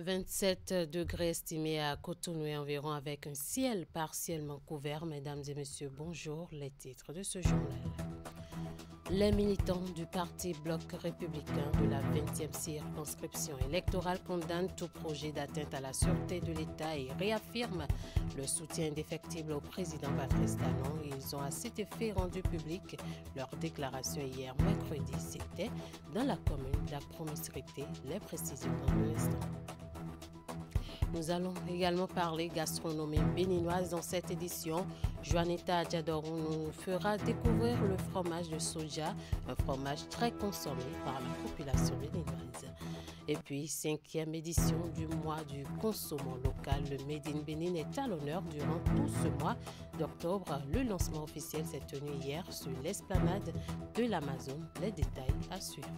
27 degrés estimés à Cotonou et environ avec un ciel partiellement couvert. Mesdames et messieurs, bonjour. Les titres de ce journal. Les militants du Parti Bloc républicain de la 20e circonscription électorale condamnent tout projet d'atteinte à la sûreté de l'État et réaffirment le soutien indéfectible au président Patrice Talon. Ils ont à cet effet rendu public leur déclaration hier mercredi. C'était dans la commune d'Acromisrité. Les précisions dans l'instant. Nous allons également parler gastronomie béninoise dans cette édition. Juanita Diadorou nous fera découvrir le fromage de soja, un fromage très consommé par la population béninoise. Et puis, 5e édition du mois du consommant local, le Made in Bénin est à l'honneur durant tout ce mois d'octobre. Le lancement officiel s'est tenu hier sur l'esplanade de l'Amazone. Les détails à suivre.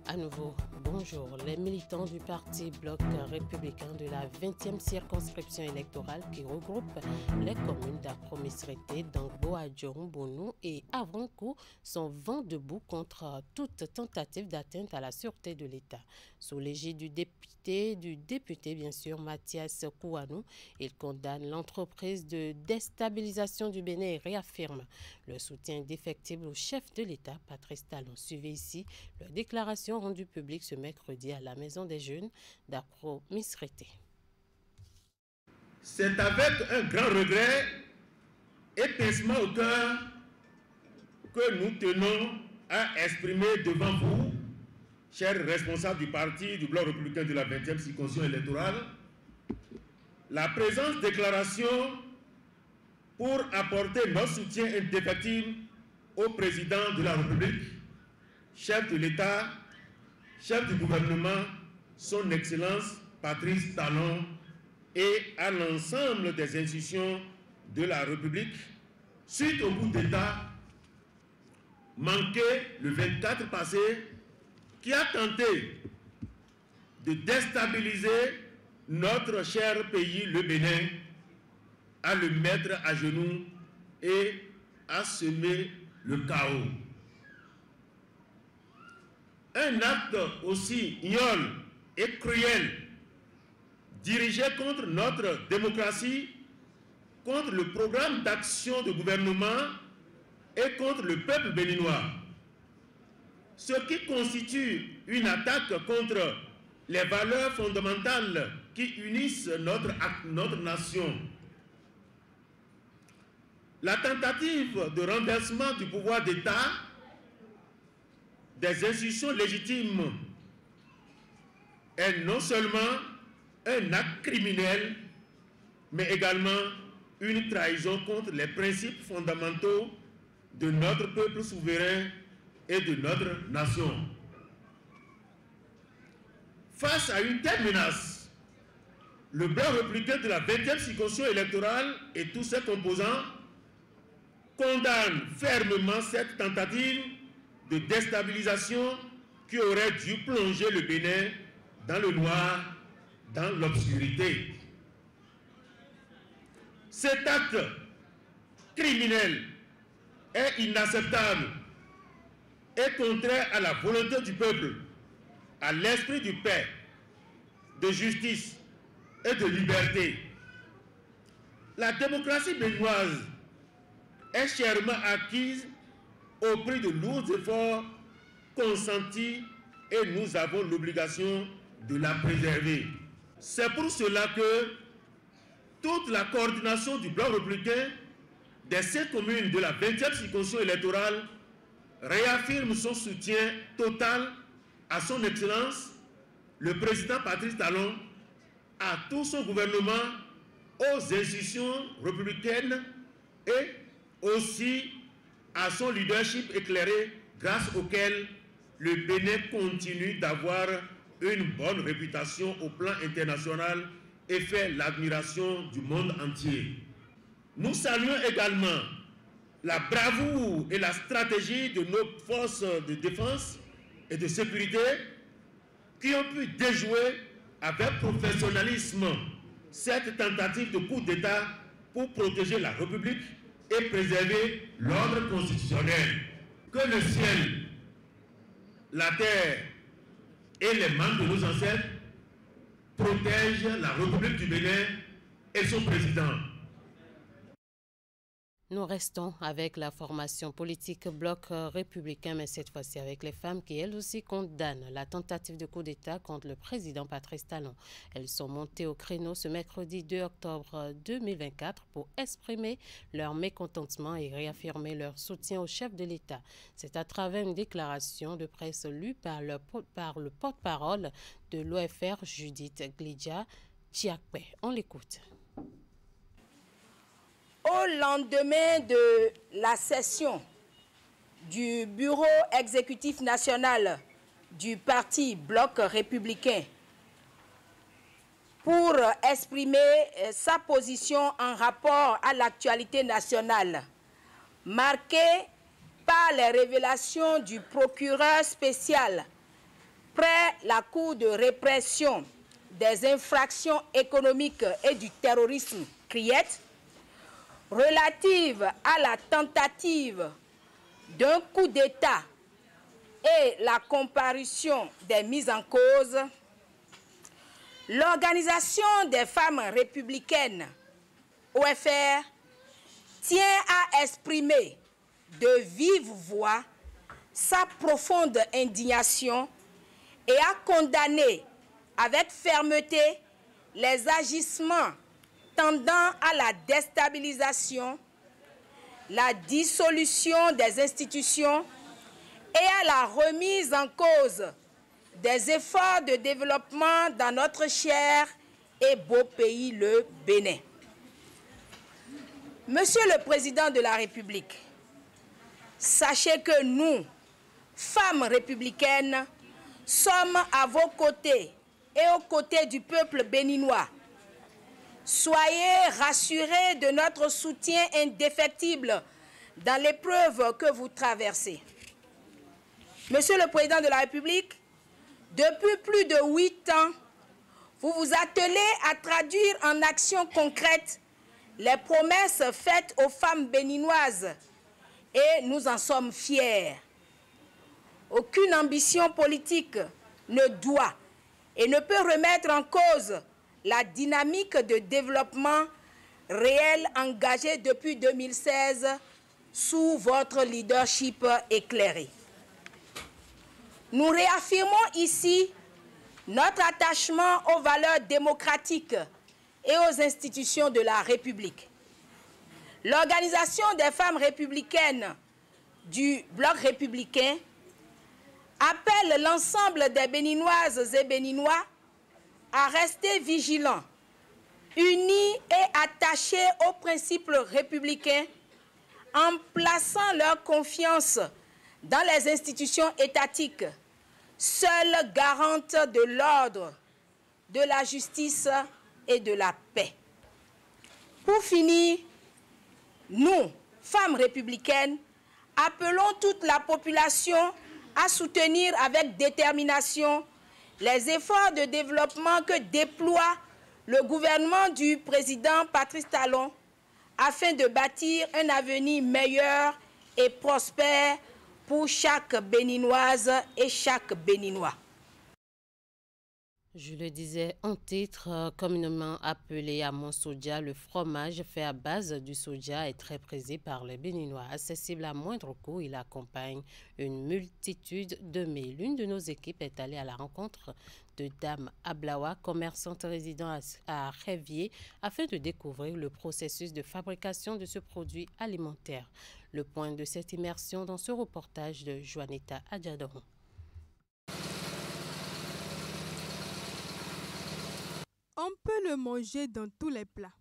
À nouveau, bonjour. Les militants du Parti Bloc républicain de la 20e circonscription électorale qui regroupe les communes d'Acromisrité, Dangbo, Adjoron, Bonou et Avrankou sont vent debout contre toute tentative d'atteinte à la sûreté de l'État. Sous l'égide du député bien sûr, Mathias Kouanou, il condamne l'entreprise de déstabilisation du Bénin et réaffirme le soutien indéfectible au chef de l'État, Patrice Talon. Suivez ici leur déclaration rendue publique ce mercredi à la Maison des Jeunes d'Acromisrité. C'est avec un grand regret et pincement au cœur que nous tenons à exprimer devant vous, chers responsables du parti du Bloc républicain de la 20e circonscription électorale, la présente déclaration pour apporter notre soutien indéfectible au président de la République, chef de l'État, chef du gouvernement, son Excellence Patrice Talon, et à l'ensemble des institutions de la République, suite au coup d'État manqué le 24 passé, qui a tenté de déstabiliser notre cher pays, le Bénin, à le mettre à genoux et à semer le chaos. Un acte aussi ignoble et cruel, dirigé contre notre démocratie, contre le programme d'action de gouvernement et contre le peuple béninois. Ce qui constitue une attaque contre les valeurs fondamentales qui unissent notre nation. La tentative de renversement du pouvoir d'État des institutions légitimes est non seulement un acte criminel, mais également une trahison contre les principes fondamentaux de notre peuple souverain et de notre nation. Face à une telle menace, le Bloc républicain de la 20e circonscription électorale et tous ses composants condamnent fermement cette tentative de déstabilisation qui aurait dû plonger le Bénin dans le noir, dans l'obscurité. Cet acte criminel est inacceptable et contraire à la volonté du peuple, à l'esprit du paix, de justice et de liberté. La démocratie béninoise est chèrement acquise au prix de lourds efforts consentis et nous avons l'obligation de la préserver. C'est pour cela que toute la coordination du Bloc républicain des 7 communes de la 20e circonscription électorale réaffirme son soutien total à son Excellence, le président Patrice Talon, à tout son gouvernement, aux institutions républicaines et aussi à son leadership éclairé grâce auquel le Bénin continue d'avoir une bonne réputation au plan international et fait l'admiration du monde entier. Nous saluons également la bravoure et la stratégie de nos forces de défense et de sécurité qui ont pu déjouer avec professionnalisme cette tentative de coup d'État pour protéger la République et préserver l'ordre constitutionnel. Que le ciel, la terre et les membres de nos ancêtres protègent la République du Bénin et son président. Nous restons avec la formation politique Bloc républicain, mais cette fois-ci avec les femmes qui, elles aussi, condamnent la tentative de coup d'État contre le président Patrice Talon. Elles sont montées au créneau ce mercredi 2 octobre 2024 pour exprimer leur mécontentement et réaffirmer leur soutien au chef de l'État. C'est à travers une déclaration de presse lue par le porte-parole de l'OFR, Judith Glidja Chiakpe. On l'écoute. Au lendemain de la session du Bureau exécutif national du Parti Bloc républicain pour exprimer sa position en rapport à l'actualité nationale, marquée par les révélations du procureur spécial près la Cour de répression des infractions économiques et du terrorisme, CRIET, relative à la tentative d'un coup d'État et la comparution des mises en cause, l'Organisation des femmes républicaines, OFR, tient à exprimer de vive voix sa profonde indignation et à condamner avec fermeté les agissements tendant à la déstabilisation, la dissolution des institutions et à la remise en cause des efforts de développement dans notre cher et beau pays, le Bénin. Monsieur le Président de la République, sachez que nous, femmes républicaines, sommes à vos côtés et aux côtés du peuple béninois. Soyez rassurés de notre soutien indéfectible dans l'épreuve que vous traversez. Monsieur le Président de la République, depuis plus de 8 ans, vous vous attelez à traduire en actions concrètes les promesses faites aux femmes béninoises et nous en sommes fiers. Aucune ambition politique ne doit et ne peut remettre en cause la dynamique de développement réel engagée depuis 2016 sous votre leadership éclairé. Nous réaffirmons ici notre attachement aux valeurs démocratiques et aux institutions de la République. L'Organisation des femmes républicaines du Bloc républicain appelle l'ensemble des Béninoises et Béninois à rester vigilants, unis et attachés aux principes républicains, en plaçant leur confiance dans les institutions étatiques, seules garantes de l'ordre, de la justice et de la paix. Pour finir, nous, femmes républicaines, appelons toute la population à soutenir avec détermination les efforts de développement que déploie le gouvernement du président Patrice Talon afin de bâtir un avenir meilleur et prospère pour chaque Béninoise et chaque Béninois. Je le disais en titre, communément appelé à Monsodia, le fromage fait à base du soja est très prisé par les Béninois. Accessible à moindre coût, il accompagne une multitude de mets. L'une de nos équipes est allée à la rencontre de Dame Ablawa, commerçante résidant à Révier, afin de découvrir le processus de fabrication de ce produit alimentaire. Le point de cette immersion dans ce reportage de Juanita Adjadoron. On peut le manger dans tous les plats.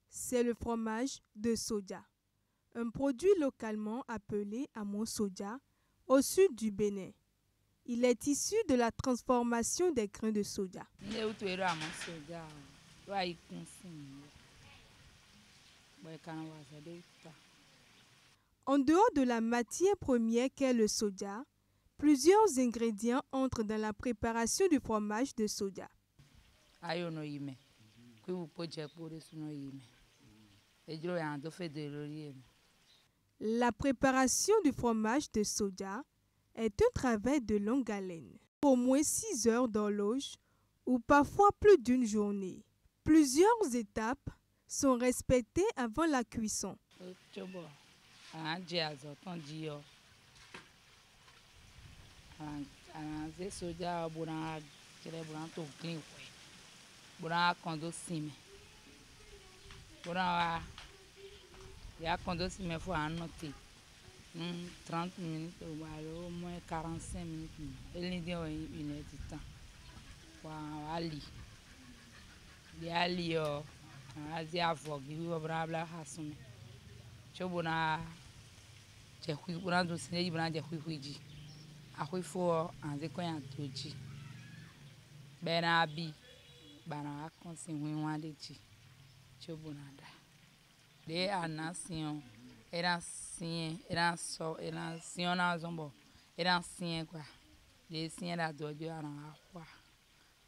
C'est le fromage de soja, un produit localement appelé amon soja au sud du Bénin. Il est issu de la transformation des grains de soja. En dehors de la matière première qu'est le soja, plusieurs ingrédients entrent dans la préparation du fromage de soja. La préparation du fromage de soja est un travail de longue haleine. au moins 6 heures d'horloge ou parfois plus d'une journée. Plusieurs étapes sont respectées avant la cuisson. Il y a 30 minutes, au moins 45 minutes. Il y a une heure de temps. Il y a des avocats qui vont blabla. Je vais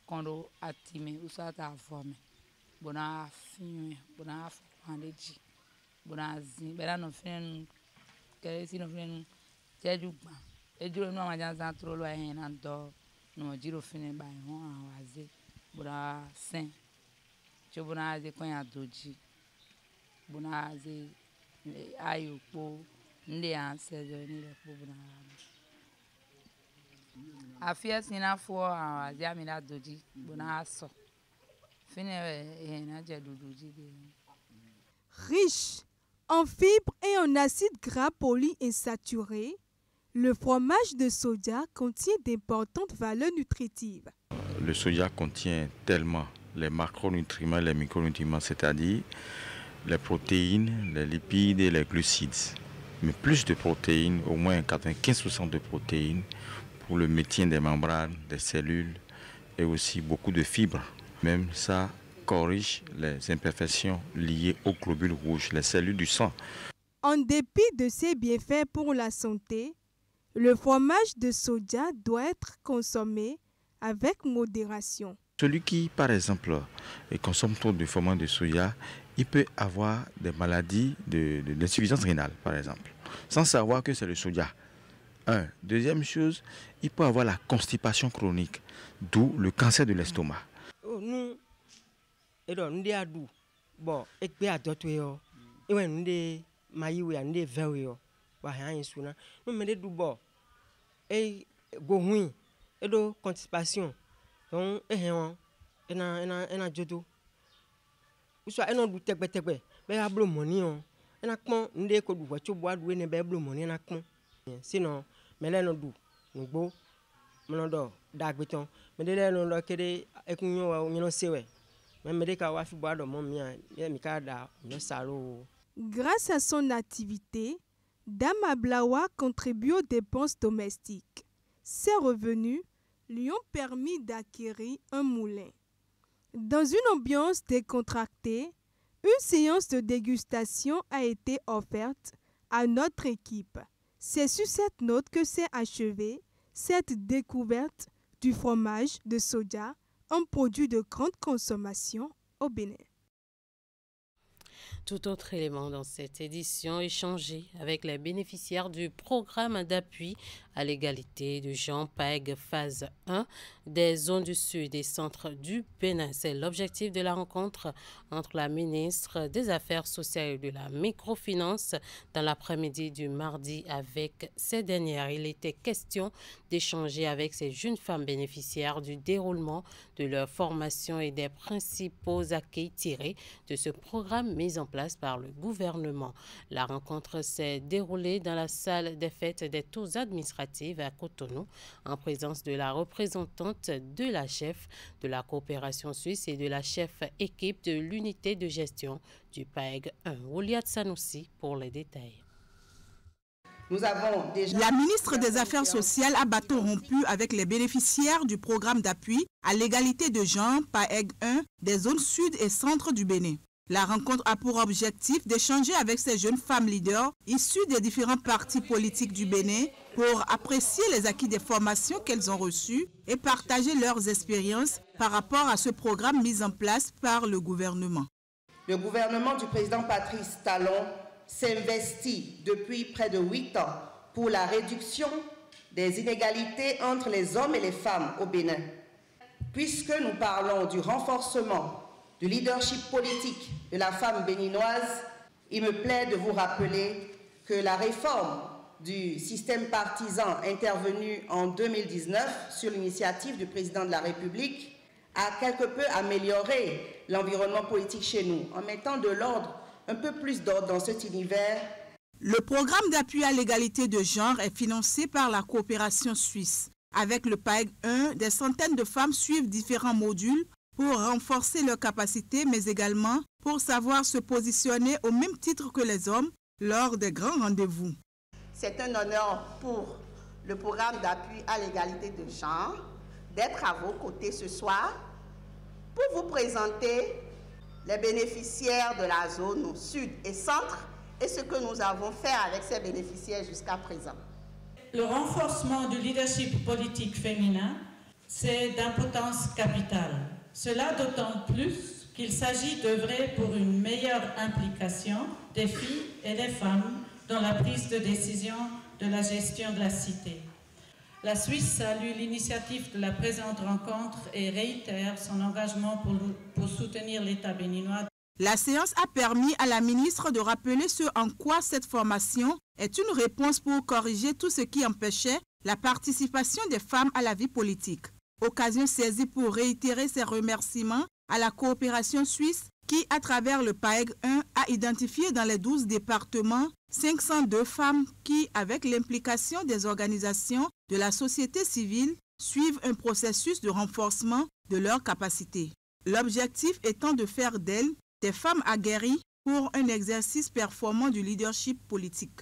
quando atime usata fome bona finho bona fandeji bona zin bera no fen kere si no fen jeju gba ejuro no amaja zan tro lo hen na do no jiro fin ba ho awaze bona sen jo bona ze kon ya doji bona ze ayo po nle anse zo ni le po bona afia sina fo awaze amina doji bona so Riche en fibres et en acides gras polyinsaturés, le fromage de soja contient d'importantes valeurs nutritives. Le soja contient tellement les macronutriments et les micronutriments, c'est-à-dire les protéines, les lipides et les glucides. Mais plus de protéines, au moins 95% de protéines pour le maintien des membranes, des cellules et aussi beaucoup de fibres. Même ça corrige les imperfections liées aux globules rouges, les cellules du sang. En dépit de ses bienfaits pour la santé, le fromage de soja doit être consommé avec modération. Celui qui, par exemple, consomme trop de fromage de soja, il peut avoir des maladies d'insuffisance rénale, par exemple, sans savoir que c'est le soja. Deuxième chose, il peut avoir la constipation chronique, d'où le cancer de l'estomac. Nous, nous avons bon, et puis à d'autres, et nous avons maïwe, nous avons vélo, nous avons du bon, et goût, et de constipation, donc et na jodo. Ou soit et non du tekbe, mais à bleu money on, et na comment nous avons du voiture bois doué ne bleu money na comment. Sinon, mais là nous nous beau, nous dort d'agbeton, mais là nous dort que des écoutons nous sewe. Grâce à son activité, Dame Blawa contribue aux dépenses domestiques. Ses revenus lui ont permis d'acquérir un moulin. Dans une ambiance décontractée, une séance de dégustation a été offerte à notre équipe. C'est sur cette note que s'est achevée cette découverte du fromage de soja, un produit de grande consommation au Bénin. Tout autre élément dans cette édition, échangé avec les bénéficiaires du programme d'appui à l'égalité de genre PAEG phase 1 des zones du sud et centre du Bénin. C'est l'objectif de la rencontre entre la ministre des Affaires sociales et de la microfinance dans l'après-midi du mardi avec ces dernières. Il était question d'échanger avec ces jeunes femmes bénéficiaires du déroulement de leur formation et des principaux acquis tirés de ce programme mis en place par le gouvernement. La rencontre s'est déroulée dans la salle des fêtes des tours administratives à Cotonou en présence de la représentante de la chef de la coopération suisse et de la chef équipe de l'unité de gestion du PAEG 1. Ouliat Sanoussi pour les détails. La ministre des Affaires sociales a bâton rompu avec les bénéficiaires du programme d'appui à l'égalité de genre PAEG 1 des zones sud et centre du Bénin. La rencontre a pour objectif d'échanger avec ces jeunes femmes leaders issues des différents partis politiques du Bénin pour apprécier les acquis des formations qu'elles ont reçues et partager leurs expériences par rapport à ce programme mis en place par le gouvernement. Le gouvernement du président Patrice Talon s'investit depuis près de 8 ans pour la réduction des inégalités entre les hommes et les femmes au Bénin. Puisque nous parlons du renforcement du leadership politique de la femme béninoise, il me plaît de vous rappeler que la réforme du système partisan intervenue en 2019 sur l'initiative du président de la République a quelque peu amélioré l'environnement politique chez nous en mettant de l'ordre, un peu plus d'ordre dans cet univers. Le programme d'appui à l'égalité de genre est financé par la coopération suisse. Avec le PAEG 1, des centaines de femmes suivent différents modules pour renforcer leurs capacités, mais également pour savoir se positionner au même titre que les hommes lors des grands rendez-vous. C'est un honneur pour le programme d'appui à l'égalité de genre d'être à vos côtés ce soir pour vous présenter les bénéficiaires de la zone sud et centre et ce que nous avons fait avec ces bénéficiaires jusqu'à présent. Le renforcement du leadership politique féminin, c'est d'importance capitale. Cela d'autant plus qu'il s'agit d'œuvrer pour une meilleure implication des filles et des femmes dans la prise de décision de la gestion de la cité. La Suisse salue l'initiative de la présente rencontre et réitère son engagement pour soutenir l'État béninois. La séance a permis à la ministre de rappeler ce en quoi cette formation est une réponse pour corriger tout ce qui empêchait la participation des femmes à la vie politique. Occasion saisie pour réitérer ses remerciements à la coopération suisse qui, à travers le PAEG 1, a identifié dans les 12 départements 502 femmes qui, avec l'implication des organisations de la société civile, suivent un processus de renforcement de leurs capacités. L'objectif étant de faire d'elles des femmes aguerries pour un exercice performant du leadership politique.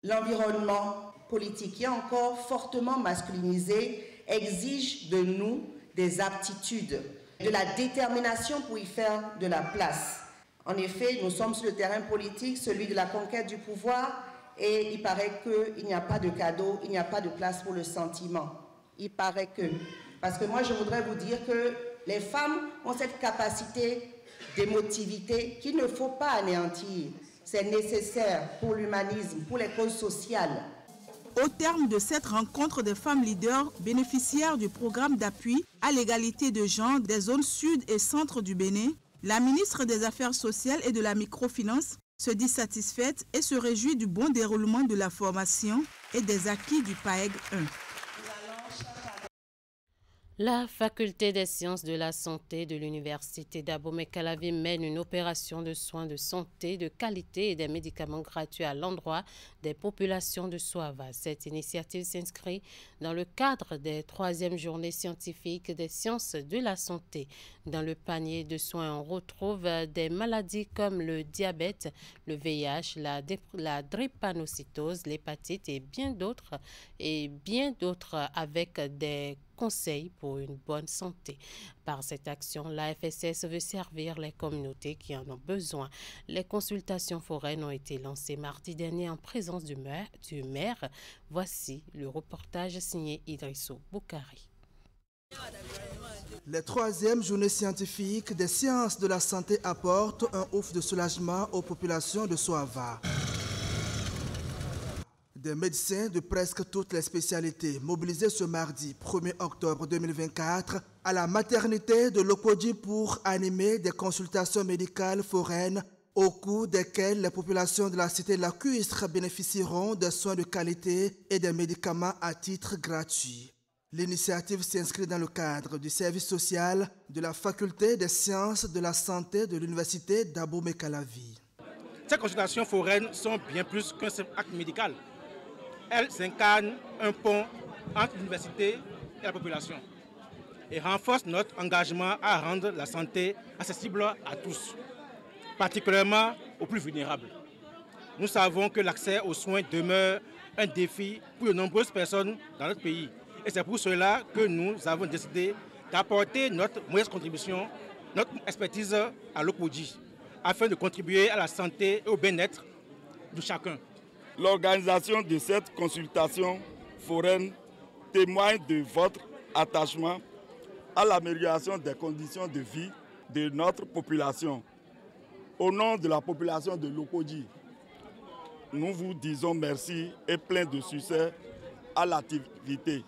L'environnement politique qui est encore fortement masculinisé exige de nous des aptitudes, de la détermination pour y faire de la place. En effet, nous sommes sur le terrain politique, celui de la conquête du pouvoir, et il paraît qu'il n'y a pas de cadeau, il n'y a pas de place pour le sentiment. Il paraît que... Parce que moi, je voudrais vous dire que les femmes ont cette capacité d'émotivité qu'il ne faut pas anéantir. C'est nécessaire pour l'humanisme, pour les causes sociales. Au terme de cette rencontre des femmes leaders bénéficiaires du programme d'appui à l'égalité de genre des zones sud et centre du Bénin, la ministre des Affaires sociales et de la microfinance se dit satisfaite et se réjouit du bon déroulement de la formation et des acquis du PAEG 1. La faculté des sciences de la santé de l'université d'Abomey-Calavi mène une opération de soins de santé de qualité et des médicaments gratuits à l'endroit des populations de Soava. Cette initiative s'inscrit dans le cadre des 3e journées scientifiques des sciences de la santé. Dans le panier de soins, on retrouve des maladies comme le diabète, le VIH, la drépanocytose, l'hépatite et bien d'autres avec des conseils pour une bonne santé. Par cette action, la FSS veut servir les communautés qui en ont besoin. Les consultations foraines ont été lancées mardi dernier en présence du maire. Voici le reportage signé Idrissou Boukari. Les 3e journées scientifiques des sciences de la santé apportent un ouf de soulagement aux populations de Soava. Des médecins de presque toutes les spécialités mobilisés ce mardi 1er octobre 2024 à la maternité de Lokodi pour animer des consultations médicales foraines au cours desquelles les populations de la cité lacustre bénéficieront de soins de qualité et des médicaments à titre gratuit. L'initiative s'inscrit dans le cadre du service social de la faculté des sciences de la santé de l'université d'Abomey-Calavi. Ces consultations foraines sont bien plus qu'un simple acte médical. Elles incarnent un pont entre l'université et la population et renforcent notre engagement à rendre la santé accessible à tous, particulièrement aux plus vulnérables. Nous savons que l'accès aux soins demeure un défi pour de nombreuses personnes dans notre pays. Et c'est pour cela que nous avons décidé d'apporter notre modeste contribution, notre expertise à l'OPODI, afin de contribuer à la santé et au bien-être de chacun. L'organisation de cette consultation foraine témoigne de votre attachement à l'amélioration des conditions de vie de notre population. Au nom de la population de l'Okodi, nous vous disons merci et plein de succès à l'activité.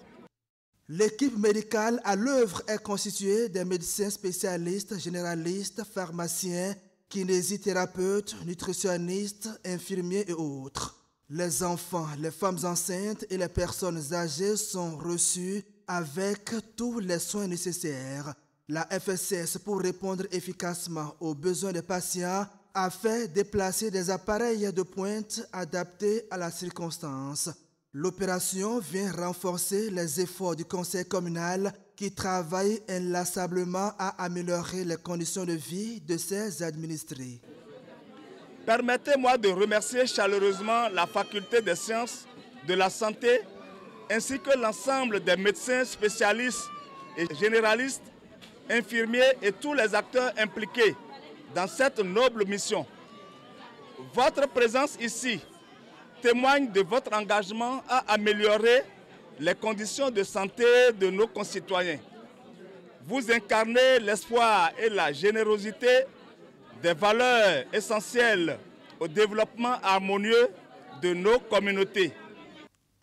L'équipe médicale à l'œuvre est constituée des médecins spécialistes, généralistes, pharmaciens, kinésithérapeutes, nutritionnistes, infirmiers et autres. Les enfants, les femmes enceintes et les personnes âgées sont reçus avec tous les soins nécessaires. La FSS, pour répondre efficacement aux besoins des patients, a fait déplacer des appareils de pointe adaptés à la circonstance. L'opération vient renforcer les efforts du conseil communal qui travaille inlassablement à améliorer les conditions de vie de ses administrés. Permettez-moi de remercier chaleureusement la faculté des sciences de la santé ainsi que l'ensemble des médecins spécialistes et généralistes, infirmiers et tous les acteurs impliqués dans cette noble mission. Votre présence ici témoigne de votre engagement à améliorer les conditions de santé de nos concitoyens. Vous incarnez l'espoir et la générosité, des valeurs essentielles au développement harmonieux de nos communautés.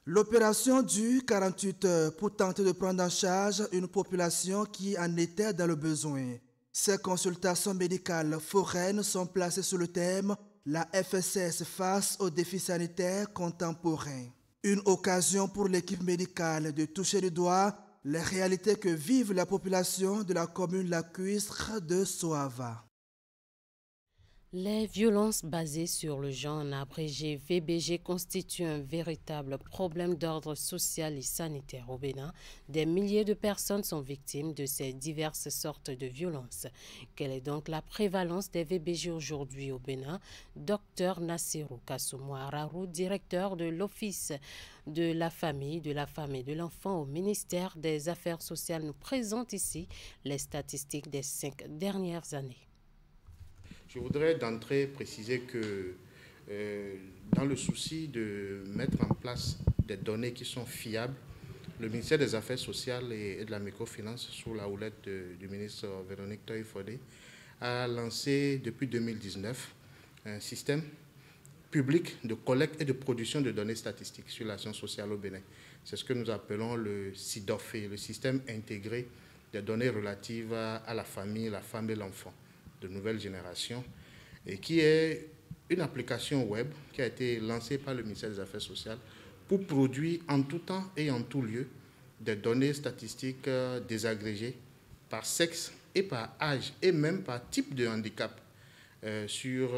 L'opération dure 48 heures pour tenter de prendre en charge une population qui en était dans le besoin. Ces consultations médicales foraines sont placées sous le thème « La FSS face aux défis sanitaires contemporains ». Une occasion pour l'équipe médicale de toucher du doigt les réalités que vivent la population de la commune lacustre de Soava. Les violences basées sur le genre, en abrégé VBG, constituent un véritable problème d'ordre social et sanitaire au Bénin. Des milliers de personnes sont victimes de ces diverses sortes de violences. Quelle est donc la prévalence des VBG aujourd'hui au Bénin? Dr Nassirou Kassoumou Ararou, directeur de l'Office de la famille, de la femme et de l'enfant au ministère des Affaires sociales, nous présente ici les statistiques des 5 dernières années. Je voudrais d'entrée préciser que dans le souci de mettre en place des données qui sont fiables, le ministère des Affaires sociales et de la microfinance, sous la houlette du ministre Véronique Toye-Fodé, a lancé depuis 2019 un système public de collecte et de production de données statistiques sur l'action sociale au Bénin. C'est ce que nous appelons le SIDOFE, le système intégré des données relatives à la famille, la femme et l'enfant de nouvelle génération, et qui est une application web qui a été lancée par le ministère des Affaires sociales pour produire en tout temps et en tout lieu des données statistiques désagrégées par sexe et par âge et même par type de handicap sur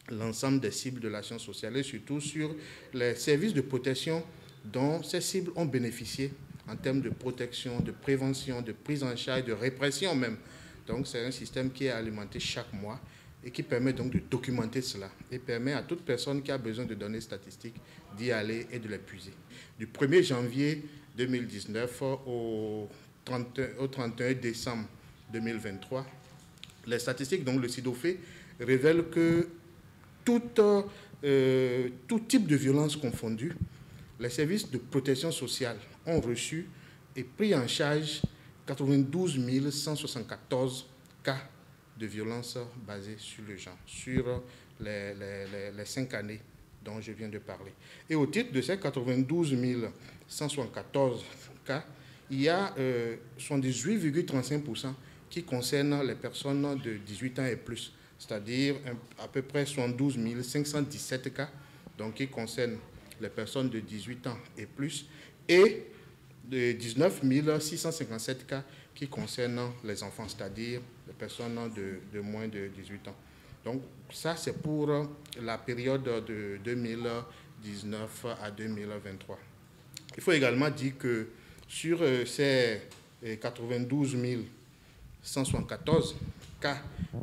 l'ensemble des cibles de l'action sociale et surtout sur les services de protection dont ces cibles ont bénéficié en termes de protection, de prévention, de prise en charge, de répression même. Donc c'est un système qui est alimenté chaque mois et qui permet donc de documenter cela et permet à toute personne qui a besoin de données statistiques d'y aller et de les puiser. Du 1er janvier 2019 au 31 décembre 2023, les statistiques, donc le SIDOFE, révèlent que tout type de violence confondue, les services de protection sociale ont reçu et pris en charge 92 174 cas de violence basée sur le genre, sur les 5 années dont je viens de parler. Et au titre de ces 92 174 cas, il y a 78,35% qui concernent les personnes de 18 ans et plus, c'est-à-dire à peu près 72 517 cas donc, qui concernent les personnes de 18 ans et plus, et de 19 657 cas qui concernent les enfants, c'est-à-dire les personnes de moins de 18 ans. Donc ça, c'est pour la période de 2019 à 2023. Il faut également dire que sur ces 92 174 cas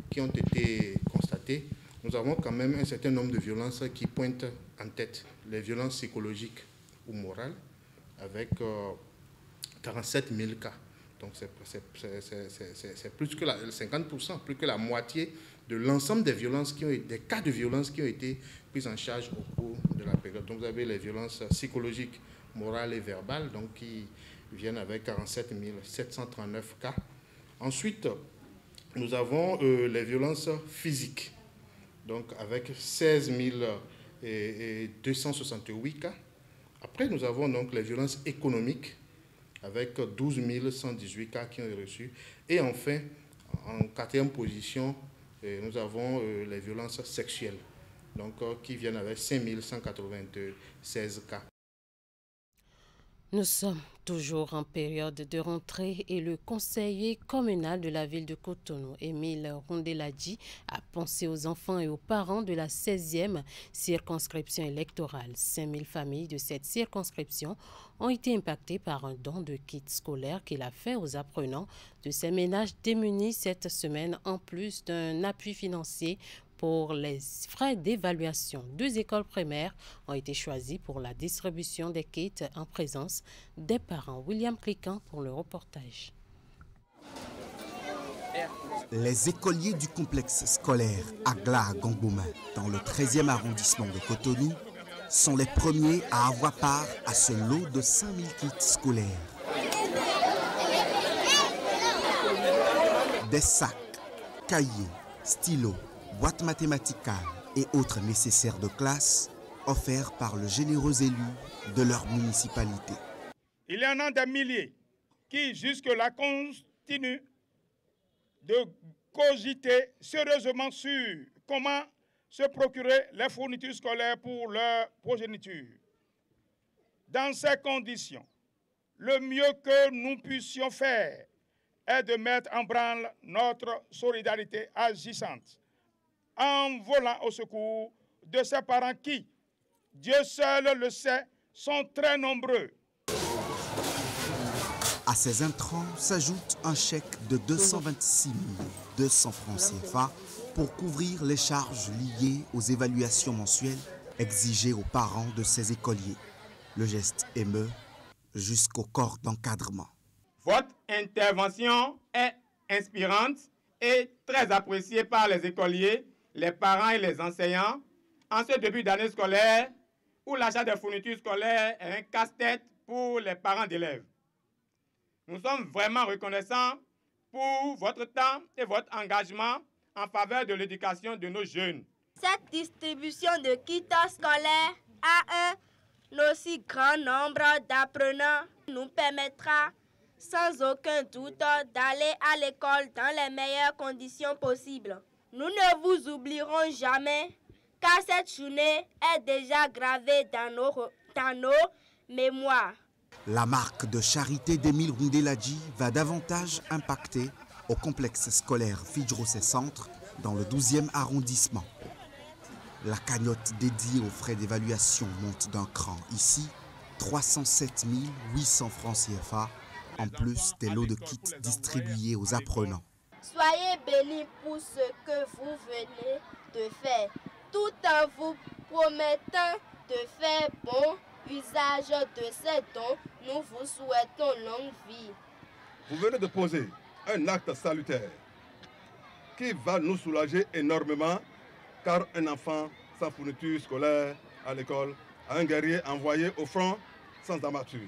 qui ont été constatés, nous avons quand même un certain nombre de violences qui pointent en tête. Les violences psychologiques ou morales, avec 47 000 cas. Donc c'est plus que 50%, plus que la moitié de l'ensemble des violences des cas de violence qui ont été pris en charge au cours de la période. Donc vous avez les violences psychologiques, morales et verbales, donc qui viennent avec 47 739 cas. Ensuite, nous avons les violences physiques, donc avec 16 268 cas. Après, nous avons donc les violences économiques avec 12 118 cas qui ont été reçus. Et enfin, en quatrième position, nous avons les violences sexuelles, donc, qui viennent avec 5 196 cas. Nous sommes toujours en période de rentrée et le conseiller communal de la ville de Cotonou, Émile Rondeladji, a pensé aux enfants et aux parents de la 16e circonscription électorale. 5000 familles de cette circonscription ont été impactées par un don de kits scolaires qu'il a fait aux apprenants de ces ménages démunis cette semaine, en plus d'un appui financier pour les frais d'évaluation. 2 écoles primaires ont été choisies pour la distribution des kits en présence des parents. William Cliquant pour le reportage. Les écoliers du complexe scolaire Agla à Gangbouma, dans le 13e arrondissement de Cotonou, sont les premiers à avoir part à ce lot de 5000 kits scolaires. Des sacs, cahiers, stylos, boîtes mathématicales et autres nécessaires de classe offerts par le généreux élu de leur municipalité. Il y en a des milliers qui jusque-là continuent de cogiter sérieusement sur comment se procurer les fournitures scolaires pour leur progéniture. Dans ces conditions, le mieux que nous puissions faire est de mettre en branle notre solidarité agissante en volant au secours de ces parents qui, Dieu seul le sait, sont très nombreux. À ces intrants s'ajoute un chèque de 226 200 francs CFA pour couvrir les charges liées aux évaluations mensuelles exigées aux parents de ces écoliers. Le geste émeut jusqu'au corps d'encadrement. Votre intervention est inspirante et très appréciée par les écoliers, les parents et les enseignants en ce début d'année scolaire où l'achat des fournitures scolaires est un casse-tête pour les parents d'élèves. Nous sommes vraiment reconnaissants pour votre temps et votre engagement en faveur de l'éducation de nos jeunes. Cette distribution de kits scolaires à un aussi grand nombre d'apprenants nous permettra sans aucun doute d'aller à l'école dans les meilleures conditions possibles. Nous ne vous oublierons jamais car cette journée est déjà gravée dans nos mémoires. La marque de charité d'Émile Rondeladji va davantage impacter au complexe scolaire Fidjrosé Centre dans le 12e arrondissement. La cagnotte dédiée aux frais d'évaluation monte d'un cran. Ici, 307 800 francs CFA, en plus des lots de kits distribués aux apprenants. Soyez bénis pour ce que vous venez de faire, tout en vous promettant de faire bon usage de ces dons. Nous vous souhaitons longue vie. Vous venez de poser un acte salutaire qui va nous soulager énormément, car un enfant sans fourniture scolaire à l'école a un guerrier envoyé au front sans armature.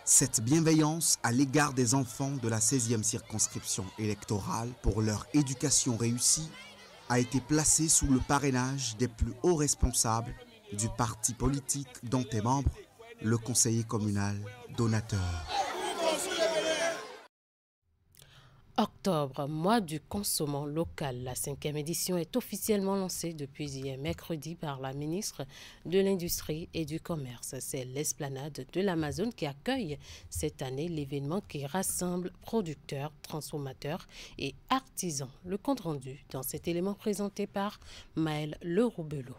Cette bienveillance à l'égard des enfants de la 16e circonscription électorale pour leur éducation réussie a été placée sous le parrainage des plus hauts responsables du parti politique dont est membre le conseiller communal donateur. Octobre, mois du consommant local. La 5e édition est officiellement lancée depuis hier mercredi par la ministre de l'Industrie et du Commerce. C'est l'esplanade de l'Amazone qui accueille cette année l'événement qui rassemble producteurs, transformateurs et artisans. Le compte rendu dans cet élément présenté par Maël Leroubelot.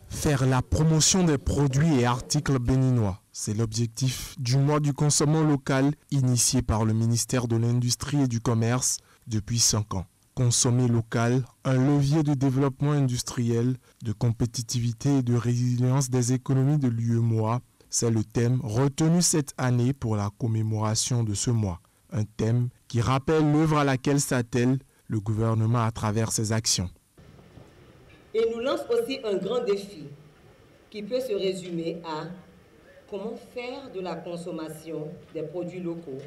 Faire la promotion des produits et articles béninois, c'est l'objectif du mois du consommant local initié par le ministère de l'Industrie et du Commerce depuis 5 ans. Consommer local, un levier de développement industriel, de compétitivité et de résilience des économies de l'UEMOA, c'est le thème retenu cette année pour la commémoration de ce mois. Un thème qui rappelle l'œuvre à laquelle s'attelle le gouvernement à travers ses actions. Et nous lance aussi un grand défi qui peut se résumer à comment faire de la consommation des produits locaux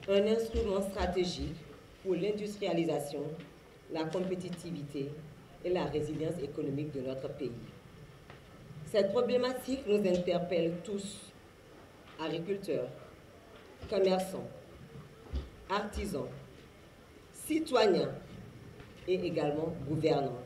un instrument stratégique pour l'industrialisation, la compétitivité et la résilience économique de notre pays. Cette problématique nous interpelle tous, agriculteurs, commerçants, artisans, citoyens et également gouvernants,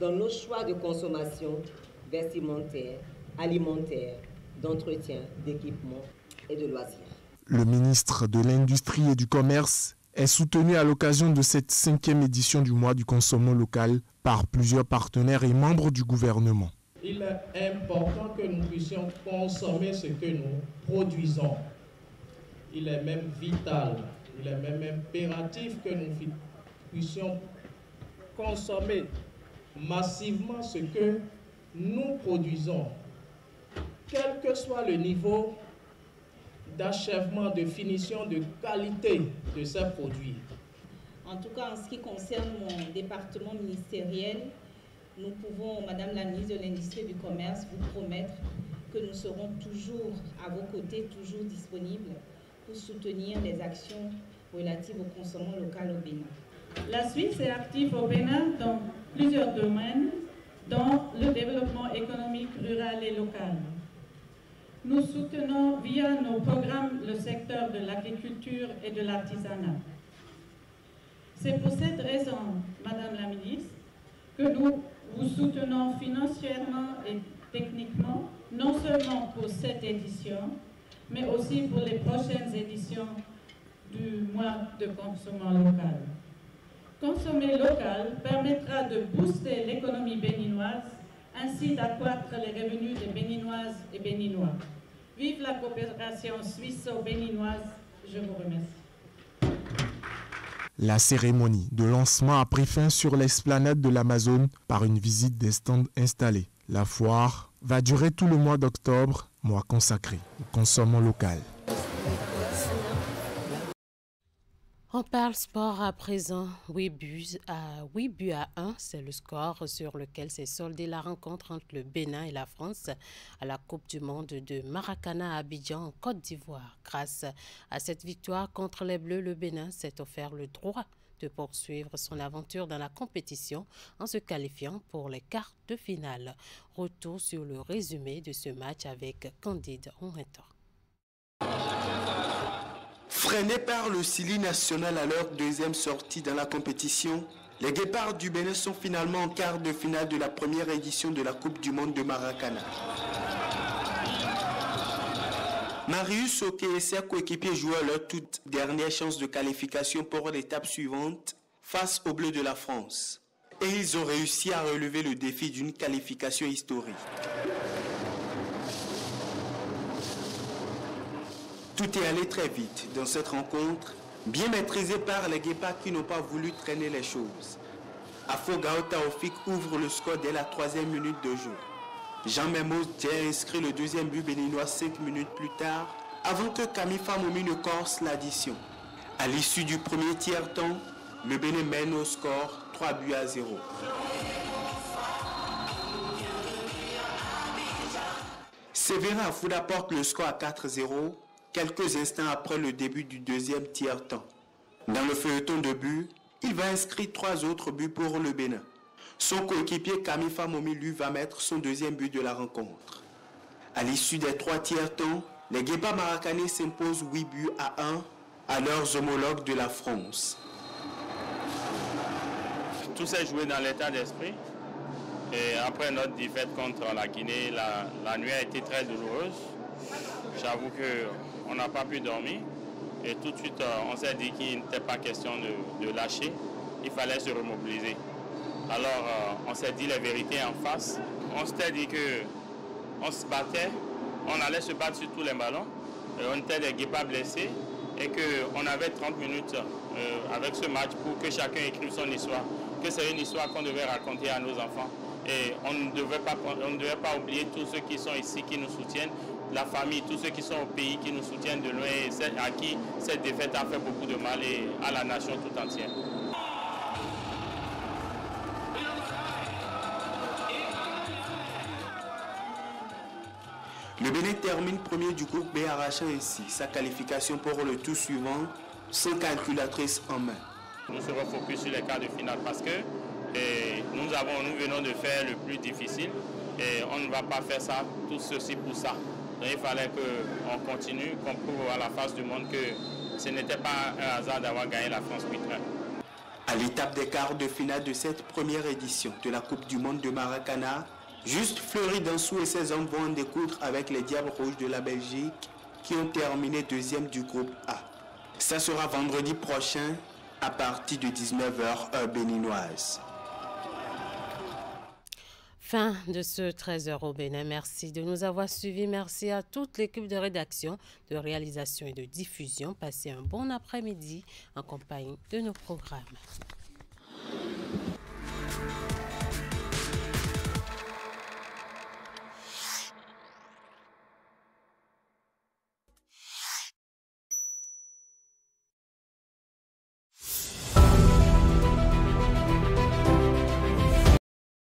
dans nos choix de consommation vestimentaire, alimentaire, d'entretien, d'équipement et de loisirs. Le ministre de l'Industrie et du Commerce est soutenu à l'occasion de cette 5e édition du mois du consommant local par plusieurs partenaires et membres du gouvernement. Il est important que nous puissions consommer ce que nous produisons. Il est même vital, il est même impératif que nous puissions consommer massivement ce que nous produisons, quel que soit le niveau d'achèvement, de finition, de qualité de ces produits. En tout cas, en ce qui concerne mon département ministériel, nous pouvons, Madame la ministre de l'Industrie et du Commerce, vous promettre que nous serons toujours à vos côtés, toujours disponibles pour soutenir les actions relatives au consommant local au Bénin. La Suisse est active au Bénin dans plusieurs domaines, dont le développement économique rural et local. Nous soutenons via nos programmes le secteur de l'agriculture et de l'artisanat. C'est pour cette raison, Madame la ministre, que nous vous soutenons financièrement et techniquement, non seulement pour cette édition, mais aussi pour les prochaines éditions du mois de consommant local. Consommer local permettra de booster l'économie béninoise, ainsi d'accroître les revenus des Béninoises et Béninois. Vive la coopération suisse-béninoise, je vous remercie. La cérémonie de lancement a pris fin sur l'esplanade de l'Amazone par une visite des stands installés. La foire va durer tout le mois d'octobre, mois consacré au consommant local. On parle sport à présent. 8 buts à 1, c'est le score sur lequel s'est soldée la rencontre entre le Bénin et la France à la Coupe du Monde de Maracana à Abidjan en Côte d'Ivoire. Grâce à cette victoire contre les Bleus, le Bénin s'est offert le droit de poursuivre son aventure dans la compétition en se qualifiant pour les quarts de finale. Retour sur le résumé de ce match avec Candide Onretor. Freinés par le Sili national à leur deuxième sortie dans la compétition, les Guépards du Bénin sont finalement en quart de finale de la première édition de la Coupe du Monde de Maracana. Marius Oke et ses coéquipiers jouaient leur toute dernière chance de qualification pour l'étape suivante face aux Bleus de la France. Et ils ont réussi à relever le défi d'une qualification historique. Tout est allé très vite dans cette rencontre, bien maîtrisée par les Guépards qui n'ont pas voulu traîner les choses. Afogao Taoufik ouvre le score dès la 3e minute de jeu. Jean Memos a inscrit le deuxième but béninois 5 minutes plus tard, avant que Camille Famoumi ne corse l'addition. À l'issue du premier tiers-temps, le Bénin mène au score 3 buts à 0. Sévérin Afouda porte le score à 4-0. Quelques instants après le début du deuxième tiers-temps. Dans le feuilleton de buts, il va inscrire 3 autres buts pour le Bénin. Son coéquipier Camille Famoumi lui va mettre son deuxième but de la rencontre. À l'issue des 3 tiers-temps, les Guépards maracanais s'imposent 8 buts à 1 à leurs homologues de la France. Tout s'est joué dans l'état d'esprit. Et après notre défaite contre la Guinée, la nuit a été très douloureuse. J'avoue qu'on n'a pas pu dormir et tout de suite on s'est dit qu'il n'était pas question de lâcher, il fallait se remobiliser. Alors on s'est dit les vérités en face, on s'était dit qu'on se battait, on allait se battre sur tous les ballons, on était des Guépards blessés et qu'on avait 30 minutes avec ce match pour que chacun écrive son histoire, que c'est une histoire qu'on devait raconter à nos enfants. Et on ne devait pas oublier tous ceux qui sont ici, qui nous soutiennent, la famille, tous ceux qui sont au pays, qui nous soutiennent de loin et à qui cette défaite a fait beaucoup de mal et à la nation tout entière. Le Bénin termine premier du groupe B, arrachant ainsi sa qualification pour le tour suivant, sans calculatrice en main. Nous serons focus sur les quarts de finale parce que nous venons de faire le plus difficile Et on ne va pas faire ça, tout ceci pour ça. Donc il fallait qu'on continue, qu'on prouve à la face du monde que ce n'était pas un hasard d'avoir gagné la France 8-1. À l'étape des quarts de finale de cette première édition de la Coupe du Monde de Maracana, Juste Fleury Dansou et ses hommes vont en découdre avec les Diables Rouges de la Belgique qui ont terminé deuxième du groupe A. Ça sera vendredi prochain à partir de 19h heure béninoise. Fin de ce 13h au Bénin. Merci de nous avoir suivis. Merci à toute l'équipe de rédaction, de réalisation et de diffusion. Passez un bon après-midi en compagnie de nos programmes.